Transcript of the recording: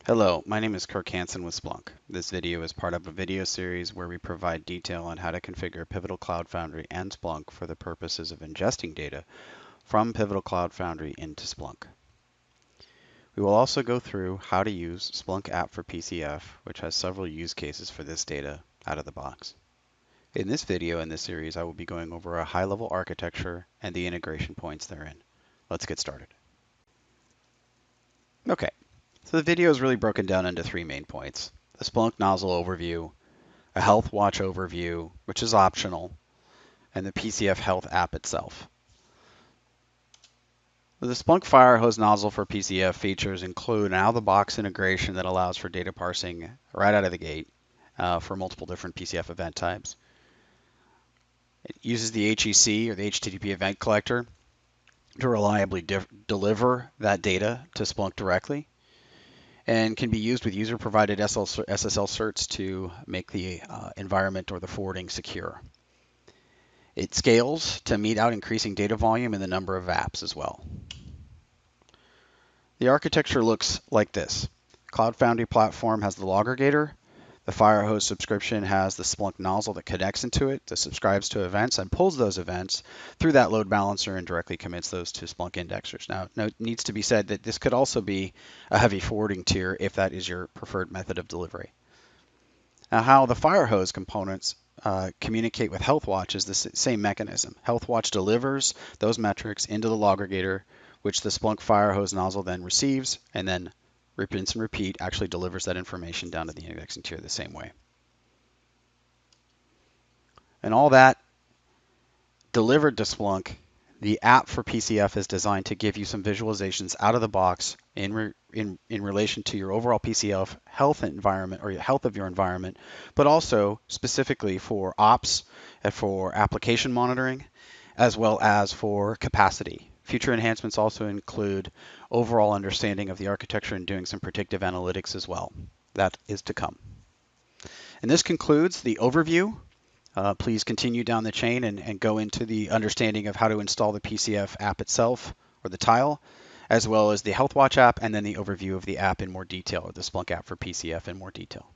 Hello, my name is Kirk Hansen with Splunk. This video is part of a video series where we provide detail on how to configure Pivotal Cloud Foundry and Splunk for the purposes of ingesting data from Pivotal Cloud Foundry into Splunk. We will also go through how to use Splunk app for PCF, which has several use cases for this data out of the box. In this video in this series, I will be going over a high-level architecture and the integration points therein. Let's get started. Okay, so the video is really broken down into three main points: the Splunk nozzle overview, a health watch overview, which is optional, and the PCF health app itself. The Splunk Firehose nozzle for PCF features include an out-of-the-box integration that allows for data parsing right out of the gate for multiple different PCF event types. It uses the HEC or the HTTP event collector to reliably deliver that data to Splunk directly, and can be used with user-provided SSL certs to make the environment or the forwarding secure. It scales to meet out increasing data volume and the number of apps as well. The architecture looks like this. Cloud Foundry platform has the Loggergator. The Firehose subscription has the Splunk nozzle that connects into it, that subscribes to events and pulls those events through that load balancer and directly commits those to Splunk indexers. Now, it needs to be said that this could also be a heavy forwarding tier if that is your preferred method of delivery. Now, how the Firehose components communicate with HealthWatch is the same mechanism. HealthWatch delivers those metrics into the Loggergator, which the Splunk Firehose nozzle then receives, and then rinse and repeat actually delivers that information down to the indexing tier the same way. And all that delivered to Splunk, the app for PCF is designed to give you some visualizations out of the box in relation to your overall PCF health environment or health of your environment, but also specifically for ops and for application monitoring, as well as for capacity. Future enhancements also include overall understanding of the architecture and doing some predictive analytics as well. That is to come. And this concludes the overview. Please continue down the chain and go into the understanding of how to install the PCF app itself or the tile, as well as the HealthWatch app, and then the overview of the app in more detail, or the Splunk app for PCF in more detail.